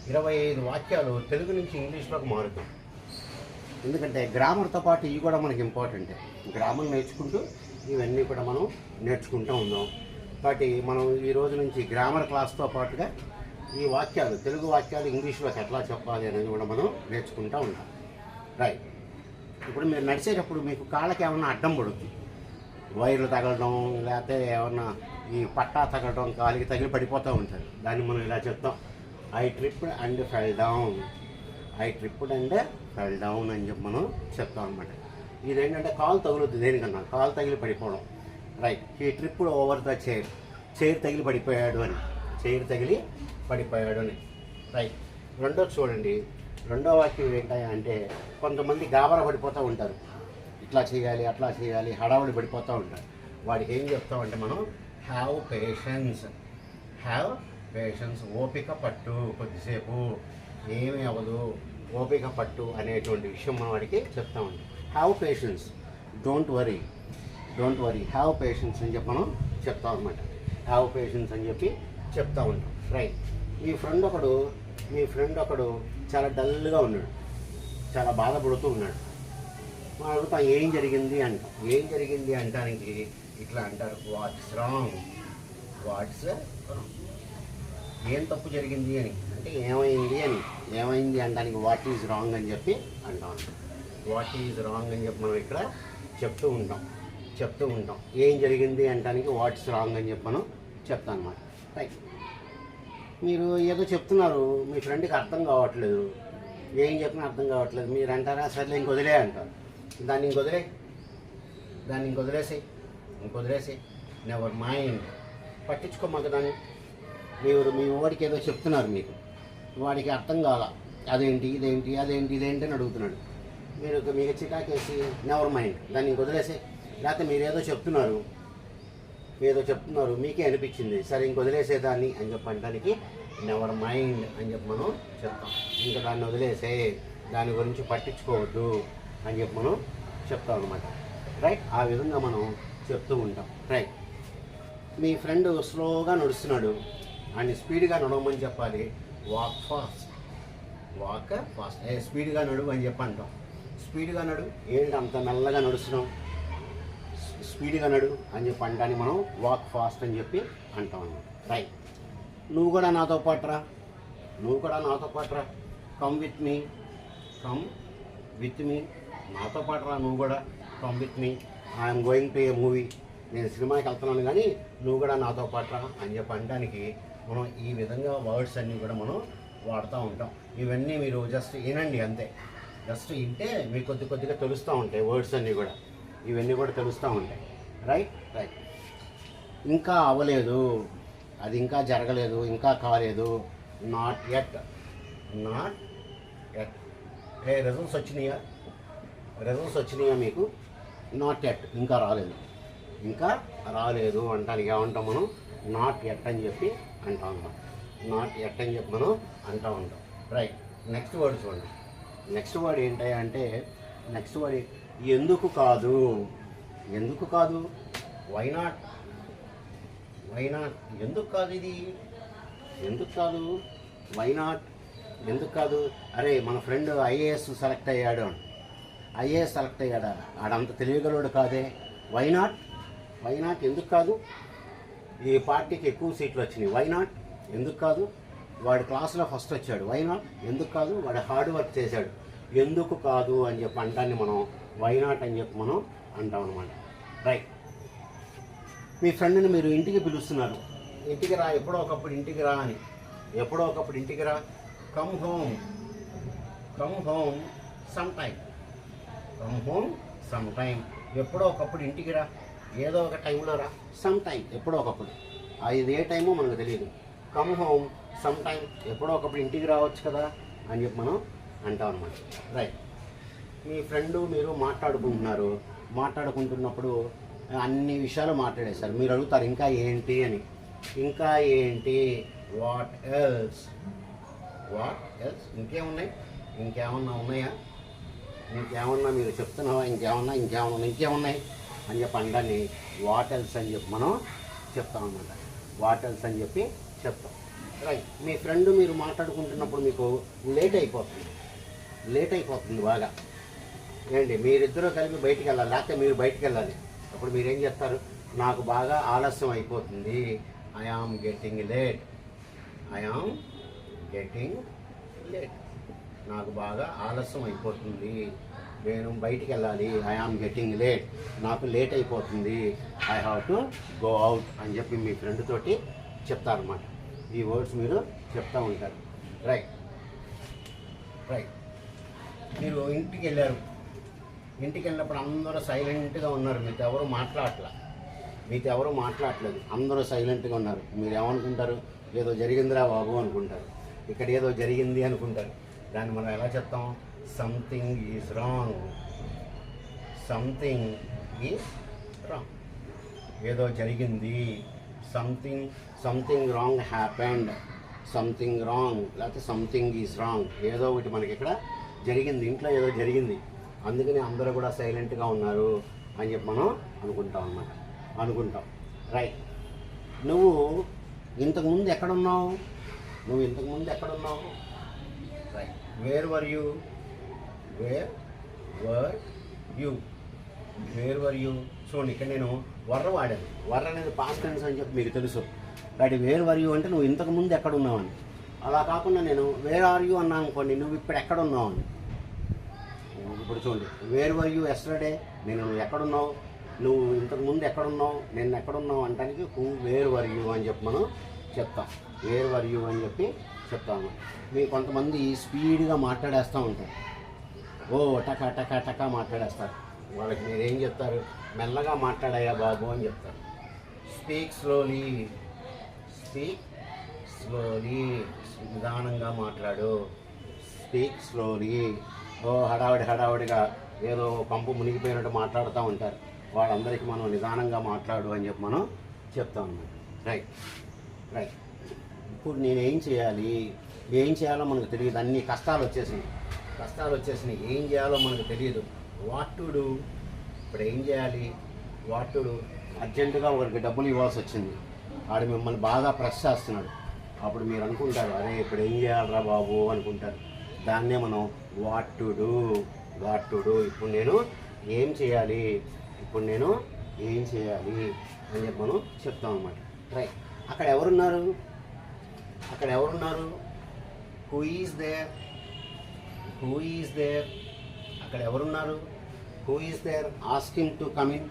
25 వాక్యాలు తెలుగు నుంచి ఇంగ్లీష్లోకి మారుతాయి. ఎందుకంటే గ్రామర్తో పాటు ఇవి కూడా మనకి ఇంపార్టెంటే. గ్రామర్ నేర్చుకుంటూ ఇవన్నీ కూడా మనం నేర్చుకుంటూ ఉందాం. కాబట్టి మనం ఈ రోజు నుంచి గ్రామర్ క్లాస్తో పాటుగా ఈ వాక్యాలు, తెలుగు వాక్యాలు ఇంగ్లీష్లోకి ఎట్లా చెప్పాలి అనేది కూడా మనం నేర్చుకుంటూ ఉంటాం. రైట్. ఇప్పుడు మీరు నడిచేటప్పుడు మీకు కాళ్ళకి ఏమన్నా అడ్డం పడుతుంది, వైర్లు తగలడం, లేకపోతే ఏమన్నా ఈ పట్టా తగలడం, కాలికి తగిలి పడిపోతూ ఉంటారు. దాన్ని మనం ఇలా చెప్తాం, I tripped and fell down. I tripped and fell down అని చెప్పి మనం చెప్తాం అనమాట. ఇదేంటంటే కాలు తగులుతుంది, దేనికన్నా కాలు తగిలి పడిపోవడం. రైట్. ఈ tripped over the chair. Chair తగిలి పడిపోయాడు అని, చైర్ తగిలి పడిపోయాడు అని. రైట్. రెండోది చూడండి, రెండో వాక్యం ఏంటంటే కొంతమంది గాబరా పడిపోతూ ఉంటారు, ఇట్లా చేయాలి అట్లా చేయాలి, హడావుడి పడిపోతూ ఉంటారు. వాడికి ఏం చెప్తామంటే మనం హ్యావ్ పేషెన్స్. హ్యావ్ పేషెన్స్, ఓపిక పట్టు, కొద్దిసేపు ఏమీ అవ్వదు, ఓపిక పట్టు అనేటువంటి విషయం మనం వాడికి చెప్తామండి. Have patience, don't worry, don't worry, have patience అని చెప్పి మనం చెప్తాం అనమాట. హ్యావ్ పేషెన్స్ అని చెప్పి చెప్తా ఉంటాం. రైట్. మీ ఫ్రెండ్ ఒకడు చాలా డల్గా ఉన్నాడు, చాలా బాధపడుతూ ఉన్నాడు. మనం అడుగుతాం ఏం జరిగింది అంటాం. ఏం జరిగింది అంటానికి ఇట్లా అంటారు, వాట్స్ రాంగ్. వాట్స్ రాంగ్, ఏం తప్పు జరిగింది అని. అంటే ఏమైంది అని, ఏమైంది అనడానికి వాట్ ఈజ్ రాంగ్ అని చెప్పి అంటాం. వాట్ ఈజ్ రాంగ్ అని చెప్పి మనం ఇక్కడ చెప్తూ ఉంటాం. ఏం జరిగింది అంటానికి వాట్స్ రాంగ్ అని చెప్పి మనం చెప్తాం అన్నమాట. రైట్. మీరు ఏదో చెప్తున్నారు, మీ ఫ్రెండ్కి అర్థం కావట్లేదు, ఏం చెప్పినా అర్థం కావట్లేదు. మీరు అంటారా, సర్లే ఇంకొదిలే అంటారు. దాన్ని ఇంకొదిలేసి నెవర్ మైండ్, పట్టించుకోమాక దాన్ని. మీ వాడికి ఏదో చెప్తున్నారు, వాడికి అర్థం కాల, అదేంటి ఇదేంటి అని అడుగుతున్నాడు. మీకు చికాకేసి నెవర్ మైండ్, దాన్ని ఇంకొదిలేసి. లేకపోతే మీరు ఏదో చెప్తున్నారు, మీకే అనిపించింది, సరే ఇంకొదిలేసేదాన్ని అని చెప్పడానికి నెవర్ మైండ్ అని చెప్పి మనం చెప్తాం. ఇంకా దాన్ని వదిలేసే, దాని గురించి పట్టించుకోవద్దు అని చెప్పి మనం చెప్తాం అనమాట. రైట్. ఆ విధంగా మనం చెప్తూ ఉంటాం. రైట్. మీ ఫ్రెండ్ స్లోగా నడుస్తున్నాడు, ఆయన స్పీడ్గా నడవమని చెప్పాలి. వాక్ ఫాస్ట్, స్పీడ్గా నడువు అని చెప్పి అంటాం. స్పీడ్గా నడు, ఏంటి అంత మెల్లగా నడుస్తున్నాం, స్పీడ్గా నడు అని చెప్పి అంటానికి మనం వాక్ ఫాస్ట్ అని చెప్పి అంటాం అన్నమాట. రైట్. నువ్వు కూడా నాతో పాటురా, కమ్ విత్ మీ, నాతో పాటురా నువ్వు కూడా, come with me, I'm going to A movie, నేను సినిమాకి వెళ్తున్నాను కానీ నువ్వు కూడా నాతో పాటురా అని చెప్పి అనడానికి మనం ఈ విధంగా వర్డ్స్ అన్నీ కూడా మనం వాడుతూ ఉంటాం. ఇవన్నీ మీరు జస్ట్ వినండి అంతే, జస్ట్ వింటే మీకు కొద్దిగా తెలుస్తూ ఉంటాయి వర్డ్స్ అన్నీ కూడా, ఇవన్నీ కూడా తెలుస్తూ ఉంటాయి. రైట్. ఇంకా అవ్వలేదు, అది ఇంకా జరగలేదు, ఇంకా కాలేదు. Not at. రిజల్ట్స్ వచ్చినాయా మీకు? నాట్ ఎట్, ఇంకా రాలేదు అంటానికి ఏమంటాం మనం? నాట్ ఎట్ అని చెప్పి అంటా ఉంటాం. మనం అంటూ ఉంటాం. రైట్. నెక్స్ట్ వర్డ్ చూడండి. నెక్స్ట్ వర్డ్ ఏంటి అంటే, నెక్స్ట్ వర్డ్ ఎందుకు కాదు. Why not. ఎందుకు కాదు ఇది? వై నాట్, ఎందుకు కాదు? అరే మన ఫ్రెండ్ ఐఏఎస్ సెలెక్ట్ అయ్యాడా? ఆడంత తెలియగలడు కాదే. వై నాట్, ఎందుకు కాదు? ఈ పార్టీకి ఎక్కువ సీట్లు వచ్చినాయి, వై నాట్, ఎందుకు కాదు? వాడు క్లాసులో ఫస్ట్ వచ్చాడు, వై నాట్, ఎందుకు కాదు? వాడు హార్డ్ వర్క్ చేశాడు, ఎందుకు కాదు అని చెప్పి అంటాన్ని మనం వై నాట్ అని చెప్పి మనం అంటాం అనమాట. రైట్. మీ ఫ్రెండ్ని మీరు ఇంటికి పిలుస్తున్నారు, ఇంటికి రా, ఎప్పుడో ఒకప్పుడు ఇంటికి రా. Come home some time. ఎప్పుడో ఒకప్పుడు ఇంటికి రా, ఏదో ఒక టైంలో రా. సమ్ టైం, ఎప్పుడో ఒకప్పుడు, అది ఏ టైమో మనకు తెలియదు. కమ్ హోమ్ సమ్ టైం, ఎప్పుడో ఒకప్పుడు ఇంటికి రావచ్చు కదా అని చెప్పి మనం అంటాం అనమాట. రైట్. మీ ఫ్రెండు మీరు మాట్లాడుకుంటున్నప్పుడు అన్ని విషయాలు మాట్లాడేస్తారు. మీరు అడుగుతారు ఇంకా ఏంటి అని. What else. ఇంకేమన్నా ఉన్నాయా? మీరు చెప్తున్నావా? ఇంకేమున్నాయి అని చెప్పి అంటాన్ని వాట్ ఎల్స్ అని చెప్పి మనం చెప్తాం అన్నమాట. వాట్ ఎల్స్ అని చెప్పి చెప్తాం. రైట్. మీ ఫ్రెండ్ మీరు మాట్లాడుకుంటున్నప్పుడు మీకు లేట్ అయిపోతుంది బాగా. ఏంటి మీరిద్దరూ కలిపి బయటికి వెళ్ళాలి, లేకపోతే మీరు బయటికి వెళ్ళాలి. అప్పుడు మీరేం చెప్తారు? నాకు బాగా ఆలస్యం అయిపోతుంది, ఐ ఆమ్ గెట్టింగ్ లేట్, నాకు బాగా ఆలస్యం అయిపోతుంది, నేను బయటికి వెళ్ళాలి, ఐ ఆమ్ గెట్టింగ్ లేట్, నాకు లేట్ అయిపోతుంది, I have to go out అని చెప్పి మీ ఫ్రెండ్ తోటి చెప్తారన్నమాట. ఈ వర్డ్స్ మీరు చెప్తూ ఉంటారు. రైట్. మీరు ఇంటికి వెళ్ళినప్పుడు అందరూ సైలెంట్గా ఉన్నారు, మీతో ఎవరు మాట్లాడట్లేదు, అందరూ సైలెంట్గా ఉన్నారు. మీరు ఏమనుకుంటారు? ఏదో జరిగిందిరా బాబు అనుకుంటారు, ఇక్కడ ఏదో జరిగింది అనుకుంటారు. దాన్ని మనం ఎలా చెప్తాం? సంథింగ్ ఈజ్ రాంగ్, ఏదో జరిగింది, సంథింగ్ రాంగ్ హ్యాపెండ్, లేకపోతే సంథింగ్ ఈజ్ రాంగ్, ఏదో ఒకటి మనకి ఇక్కడ జరిగింది, ఇంట్లో ఏదో జరిగింది, అందుకని అందరూ కూడా సైలెంట్గా ఉన్నారు అని చెప్పి మనం అనుకుంటాం. రైట్. నువ్వు ఇంతకుముందు ఎక్కడున్నావు? రైట్. వేర్ వర్ యూ చూడండి, ఇక్కడ నేను వాడాను. అనేది పాస్ట్ టెన్స్ అని చెప్పి మీకు తెలుసు. రైట్. వేర్ వర్ యూ అంటే నువ్వు ఇంతకుముందు ఎక్కడున్నావు అని. అలా కాకుండా నేను వేర్ ఆర్ యూ అన్నా అనుకోండి, నువ్వు ఇప్పుడు ఎక్కడున్నావు అని. ఇప్పుడు చూడండి, వేర్ వర్ యూ ఎస్టర్డే, నువ్వు ఎక్కడున్నావు, నువ్వు ఇంతకుముందు ఎక్కడున్నావు, నేను ఎక్కడున్నావు అంటానికి వేర్ వర్ యూ అని చెప్పి మనం చెప్తాం. వేర్ వర్ యూ అని చెప్పి చెప్తాము. మీరు కొంతమంది స్పీడ్గా మాట్లాడేస్తూ ఉంటారు, టకా మాట్లాడేస్తారు. వాళ్ళకి మీరేం చెప్తారు? మెల్లగా మాట్లాడాయా బాబు అని చెప్తారు. స్పీక్ స్లోలీ, నిదానంగా మాట్లాడు. Speak slowly. హడావుడిగా ఏదో పంపు మునిగిపోయినట్టు మాట్లాడుతూ ఉంటారు. వాళ్ళందరికీ మనం నిదానంగా మాట్లాడు అని చెప్పి మనం చెప్తాం అన్నమాట. రైట్. ఇప్పుడు నేనేం చేయాలో మనకు తెలియదు. అన్ని కష్టాలు వచ్చేసినాయి, ఏం చేయాలో మనకు తెలియదు. వాట్ టు డూ, ఇప్పుడు ఏం చేయాలి? వాట్ టు డూ, అర్జెంటుగా ఒకరికి డబ్బులు ఇవ్వాల్సి వచ్చింది, వాడు మిమ్మల్ని బాగా ప్రెస్ చేస్తున్నాడు. అప్పుడు మీరు అనుకుంటారు, అరే ఇప్పుడు ఏం చేయాలరా బాబు అనుకుంటారు. దాన్నే మనం వాట్ టు డూ. ఇప్పుడు నేను ఏం చేయాలి అని చెప్పి మనం చెప్తాం అన్నమాట. రైట్. అక్కడ ఎవరున్నారు? Who is there? అక్కడ ఎవరున్నారు? Who is there? Ask him to come in.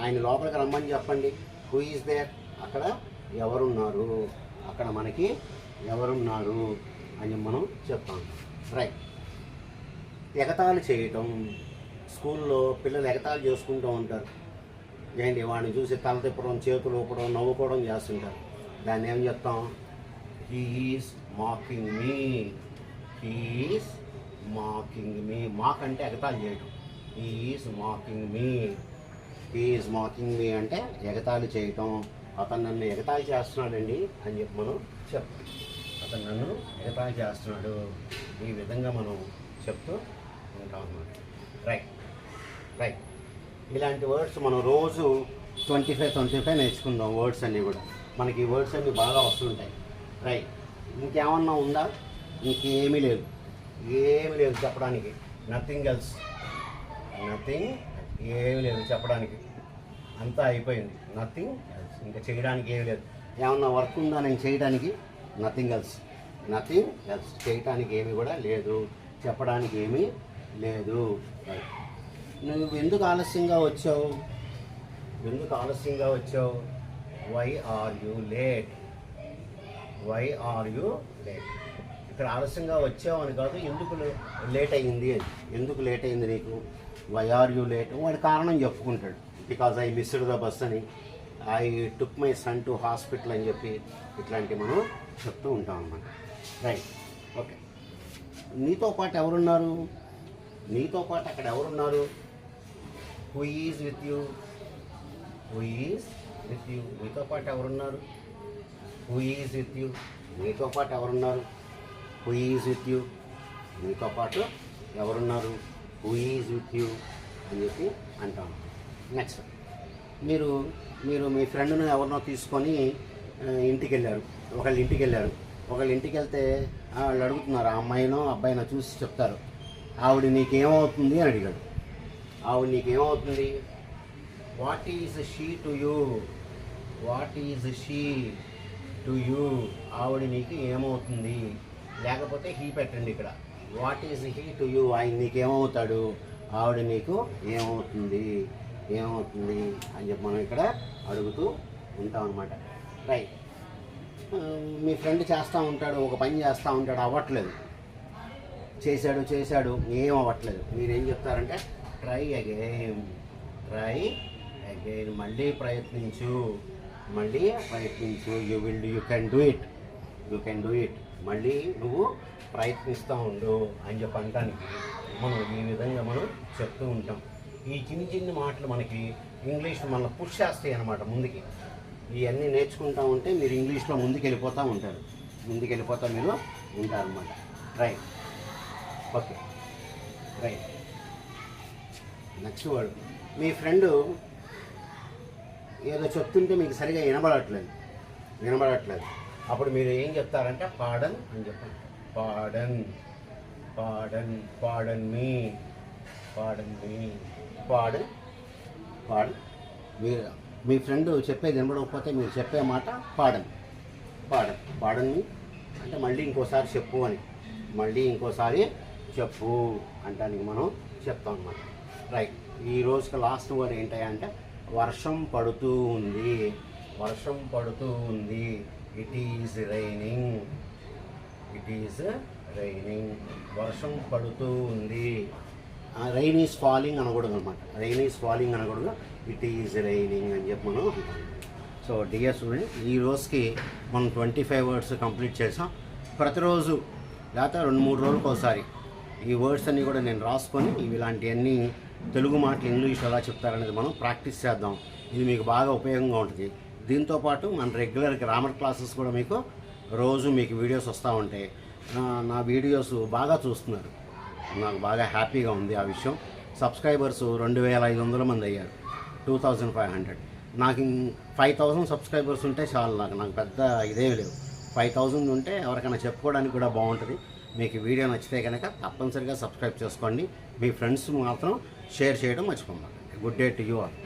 ఆయన లోపలికి రమ్మని చెప్పండి. Who is there? అక్కడ ఎవరున్నారు, అక్కడ మనకి ఎవరున్నారు అని మనం చెప్తాం. రైట్. ఎగతాళి చేయటం. స్కూల్లో పిల్లలు ఎగతాళి చేసుకుంటూ ఉంటారు. ఏంటి, వాడిని చూసి తల తిప్పడం, చేతులు ఊపడం, నవ్వుకోవడం చేస్తుంటారు. దాన్ని ఏం చెప్తాం? He is mocking me. Mock అంటే ఎగతాళి చేయటం. హీ ఈజ్ మాకింగ్ మీ అంటే ఎగతాళి చేయటం. అతను నన్ను ఎగతాళి చేస్తున్నాడండి అని చెప్పి మనం చెప్తాం. అతను నన్ను ఎగతాళి చేస్తున్నాడు, ఈ విధంగా మనం చెప్తూ ఉంటాం అన్నమాట. రైట్. ఇలాంటి వర్డ్స్ మనం రోజు 25 నేర్చుకుందాం. వర్డ్స్ అన్నీ కూడా మనకి ఈ వర్డ్స్ అన్నీ బాగా వస్తుంటాయి. రైట్. ఇంకేమన్నా ఉందా? ఇంకేమీ లేదు చెప్పడానికి. నథింగ్ ఎల్స్, ఏమీ లేదు చెప్పడానికి. అంతా అయిపోయింది. నథింగ్ ఎల్స్, ఇంకా చేయడానికి ఏమీ లేదు. ఏమన్నా వర్క్ ఉందా నేను చేయడానికి? నథింగ్ ఎల్స్ చేయడానికి ఏమీ కూడా లేదు, చెప్పడానికి ఏమీ లేదు. నువ్వు ఎందుకు ఆలస్యంగా వచ్చావు? Why are you late? ఇక్కడ ఆలస్యంగా వచ్చావు అని కాదు, ఎందుకు లేట్ అయ్యింది అని. ఎందుకు లేట్ అయింది నీకు? Why are you late? వాడి కారణం చెప్పుకుంటాడు. Because I missed the bus అని, I took my son to hospital అని చెప్పి ఇట్లాంటివి మనం చెప్తూ ఉంటాం అన్నమాట. రైట్. ఓకే. నీతో పాటు అక్కడ ఎవరున్నారు? Who is with you? నీతో పాటు ఎవరున్నారు? Who is with you? నీతో పాటు ఎవరున్నారు? Who is with you? నీతో పాటు ఎవరున్నారు? హూ ఈజ్ విత్ యూ అని చెప్పి అంటాం. నెక్స్ట్, మీరు మీ ఫ్రెండ్ను ఎవరినో తీసుకొని ఒకళ్ళ ఇంటికి వెళ్ళారు. ఒకళ్ళ ఇంటికి వెళ్తే వాళ్ళు అడుగుతున్నారు, ఆ అమ్మాయినో అబ్బాయినో చూసి చెప్తారు, ఆవిడ నీకేమవుతుంది అని అడిగాడు. ఆవిడ నీకేమవుతుంది, what is she to you, what is she to you, ఆవిడ నీకు ఏమవుతుంది. లేకపోతే హీ పెట్టండి ఇక్కడ, what is he to you, ఆయన నీకేమవుతాడు, ఆవిడ నీకు ఏమవుతుంది, ఏమవుతుంది అని చెప్పి మనం ఇక్కడ అడుగుతూ ఉంటాం అన్నమాట. రైట్. మీ ఫ్రెండ్ చేస్తూ ఉంటాడు, ఒక పని చేస్తూ ఉంటాడు, అవ్వట్లేదు, చేశాడు ఏం అవ్వట్లేదు. మీరేం చెప్తారంటే ట్రై అగైన్, ట్రై అగైన్, మళ్ళీ ప్రయత్నించు, యూ కెన్ డూ ఇట్, మళ్ళీ నువ్వు ప్రయత్నిస్తూ ఉండు అని చెప్పి అనడానికి మనం ఈ విధంగా మనం చెప్తూ ఉంటాం. ఈ చిన్ని మాటలు మనకి ఇంగ్లీష్ మన పుష్ చేస్తాయి అన్నమాట ముందుకి. ఇవన్నీ నేర్చుకుంటూ ఉంటే మీరు ఇంగ్లీష్లో ముందుకు వెళ్ళిపోతూ మీరు ఉంటారన్నమాట. Right. Okay, right. Next word, మీ ఫ్రెండు ఏదో చెప్తుంటే మీకు సరిగా వినబడట్లేదు, అప్పుడు మీరు ఏం చెప్తారంటే పాడన్ అని చెప్పండి. పాడన్ మీ. మీరు మీ ఫ్రెండ్ చెప్పేది వినబడకపోతే మీరు చెప్పే మాట పాడన్ మీ అంటే మళ్ళీ ఇంకోసారి చెప్పు అంటానికి మనం చెప్తాం అన్నమాట. రైట్. ఈ రోజుకి లాస్ట్ వర్డ్ ఏంటంటే వర్షం పడుతూ ఉంది. It is raining. వర్షం పడుతూ ఉంది. రైన్ ఈజ్ ఫాలింగ్ అనకూడదు అనమాట. ఇట్ ఈజ్ రైనింగ్ అని చెప్పి మనం అంటాం. సో డియర్ స్టూడెంట్, ఈ రోజుకి మనం 25 వర్డ్స్ కంప్లీట్ చేసాం. ప్రతిరోజు లేకపోతే 2-3 రోజులకు ఒకసారి ఈ వర్డ్స్ అన్నీ కూడా నేను రాసుకొని ఇలాంటివన్నీ తెలుగు మాటలు ఇంగ్లీష్ ఎలా చెప్తారనేది మనం ప్రాక్టీస్ చేద్దాం. ఇది మీకు బాగా ఉపయోగంగా ఉంటుంది. దీంతోపాటు మన రెగ్యులర్ గ్రామర్ క్లాసెస్ కూడా మీకు రోజు వీడియోస్ వస్తూ ఉంటాయి. నా వీడియోస్ బాగా చూస్తున్నారు, నాకు బాగా హ్యాపీగా ఉంది ఆ విషయం. సబ్స్క్రైబర్స్ 2500 మంది అయ్యారు, 2500. నాకు 5000 సబ్స్క్రైబర్స్ ఉంటే చాలు, నాకు పెద్ద ఇదేం లేవు. 5000 ఉంటే ఎవరికైనా చెప్పుకోవడానికి కూడా బాగుంటుంది. మీకు వీడియో నచ్చితే కనుక తప్పనిసరిగా సబ్స్క్రైబ్ చేసుకోండి. మీ ఫ్రెండ్స్ మాత్రం షేర్ చేయడం మర్చిపోమాకండి. Good day to you all.